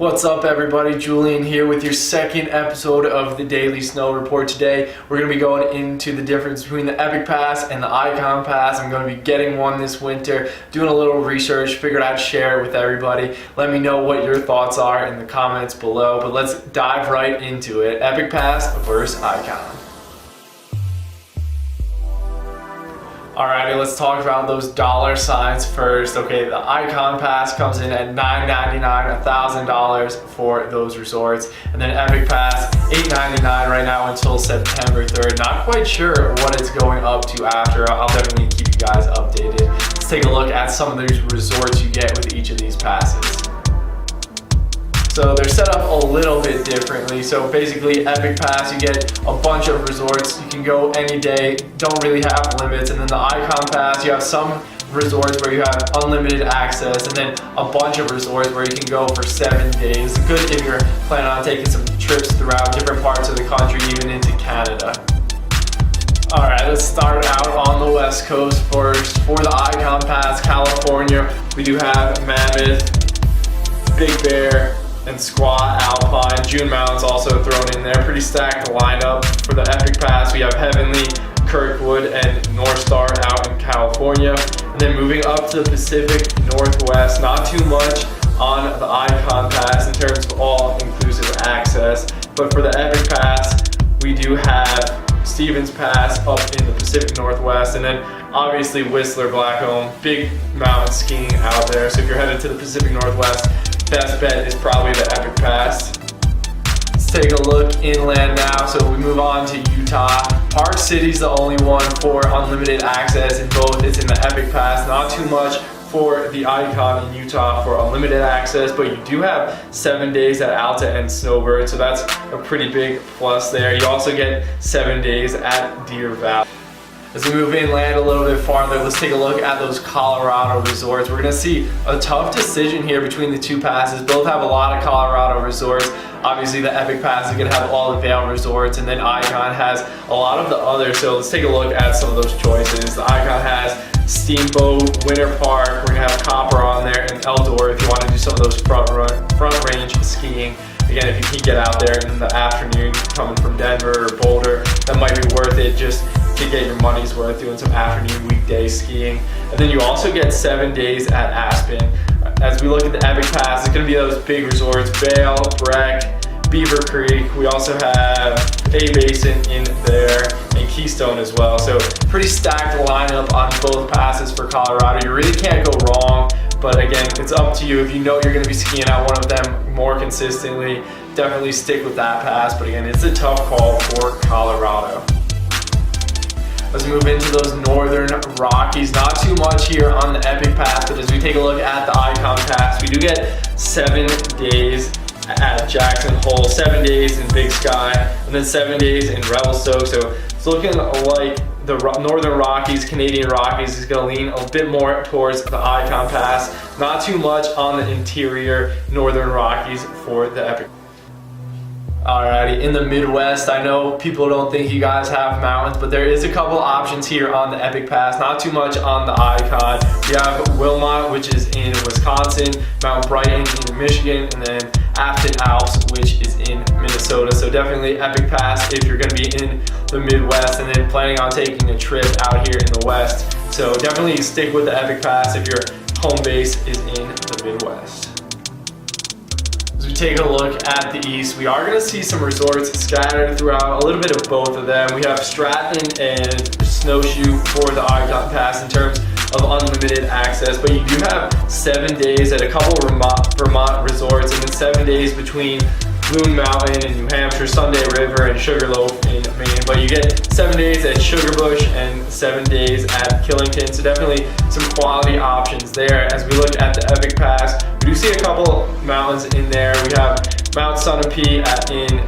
What's up everybody, Julian here with your second episode of the Daily Snow Report. Today we're going to be going into the difference between the Epic Pass and the Ikon Pass. I'm going to be getting one this winter, doing a little research, figured I'd share it with everybody. Let me know what your thoughts are in the comments below, but let's dive right into it. Epic Pass versus Ikon. Alrighty, let's talk about those dollar signs first. Okay, the Ikon Pass comes in at $9.99, $1,000 for those resorts. And then Epic Pass, $8.99 right now until September 3rd. Not quite sure what it's going up to after. I'll definitely keep you guys updated. Let's take a look at some of these resorts you get with each of these passes. So they're set up a little bit differently. So basically Epic Pass, you get a bunch of resorts. You can go any day, don't really have limits. And then the Ikon Pass, you have some resorts where you have unlimited access, and then a bunch of resorts where you can go for 7 days. Good if you're planning on taking some trips throughout different parts of the country, even into Canada. Alright, let's start out on the West Coast first. For the Ikon Pass, California, we do have Mammoth, Big Bear, and Squaw Alpine. June Mountain's also thrown in there. Pretty stacked lineup. For the Epic Pass, we have Heavenly, Kirkwood, and North Star out in California. And then moving up to the Pacific Northwest, not too much on the Ikon Pass in terms of all-inclusive access. But for the Epic Pass, we do have Stevens Pass up in the Pacific Northwest, and then obviously Whistler, Blackcomb, big mountain skiing out there. So if you're headed to the Pacific Northwest, best bet is probably the Epic Pass. Let's take a look inland now. So we move on to Utah. Park City's the only one for unlimited access in both. It's in the Epic Pass. Not too much for the Ikon in Utah for unlimited access, but you do have 7 days at Alta and Snowbird, so that's a pretty big plus there. You also get 7 days at Deer Valley. As we move inland a little bit farther, let's take a look at those Colorado resorts. We're going to see a tough decision here between the two passes. Both have a lot of Colorado resorts. Obviously the Epic Pass is going to have all the Vail resorts, and then Ikon has a lot of the others. So let's take a look at some of those choices. The Ikon has Steamboat, Winter Park, we're going to have Copper on there, and Eldor if you want to do some of those front range skiing. Again, if you can get out there in the afternoon coming from Denver or Boulder, that might be worth it just to get your money's worth doing some afternoon weekday skiing. And then you also get 7 days at Aspen. As we look at the Epic Pass, it's going to be those big resorts, Vail, Breck, Beaver Creek. We also have A Basin in there and Keystone as well. So pretty stacked lineup on both passes for Colorado. You really can't go wrong. But again, it's up to you. If you know you're going to be skiing out one of them more consistently, definitely stick with that pass. But again, it's a tough call for Colorado. Let's move into those Northern Rockies. Not too much here on the Epic Pass, but as we take a look at the Ikon Pass, we do get 7 days at Jackson Hole, 7 days in Big Sky, and then 7 days in Revelstoke. So it's looking like the Northern Rockies, Canadian Rockies, is going to lean a bit more towards the Ikon Pass. Not too much on the interior Northern Rockies for the Epic. Alrighty, in the Midwest, I know people don't think you guys have mountains, but there is a couple options here on the Epic Pass. Not too much on the Ikon. We have Wilmot, which is in Wisconsin, Mount Brighton in Michigan, and then Afton Alps, which is in Minnesota. So definitely Epic Pass if you're going to be in the Midwest and then planning on taking a trip out here in the West. So definitely stick with the Epic Pass if your home base is in the Midwest. As we take a look at the East, we are going to see some resorts scattered throughout, a little bit of both of them. We have Stratton and Snowshoe for the Ikon Pass in terms of unlimited access, but you do have 7 days at a couple Vermont resorts, and then 7 days between Loon Mountain in New Hampshire, Sunday River, and Sugarloaf in Maine. But you get 7 days at Sugarbush and 7 days at Killington, so definitely some quality options there. As we look at the Epic Pass, we do see a couple mountains in there. We have Mount Sunapee in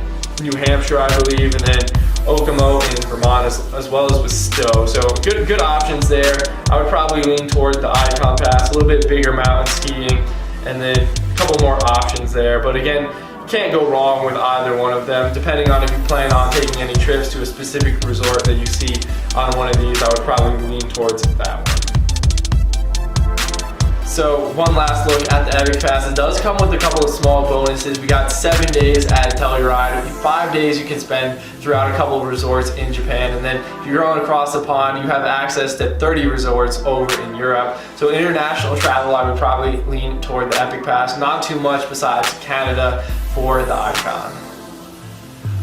New Hampshire, I believe, and then Okemo in Vermont, as well as with Stowe. So good options there. I would probably lean toward the Ikon Pass, a little bit bigger mountain skiing, and then a couple more options there. But again, can't go wrong with either one of them. Depending on if you plan on taking any trips to a specific resort that you see on one of these, I would probably lean towards that one. So one last look at the Epic Pass. It does come with a couple of small bonuses. We got 7 days at Telluride, 5 days you can spend throughout a couple of resorts in Japan, and then if you're going across the pond, you have access to 30 resorts over in Europe. So international travel, I would probably lean toward the Epic Pass. Not too much besides Canada for the Ikon.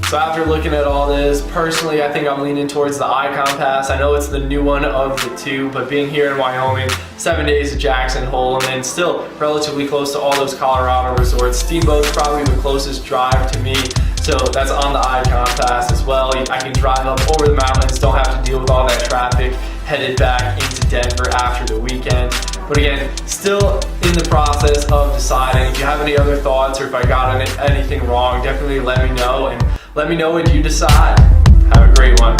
So after looking at all this, personally, I think I'm leaning towards the Ikon Pass. I know it's the new one of the two, but being here in Wyoming, 7 days to Jackson Hole, and then still relatively close to all those Colorado resorts. Steamboat's probably the closest drive to me, so that's on the Ikon Pass as well. I can drive up over the mountains, don't have to deal with all that traffic, headed back into Denver after the weekend. But again, still in the process of deciding. If you have any other thoughts or if I got anything wrong, definitely let me know, and let me know what you decide. Have a great one.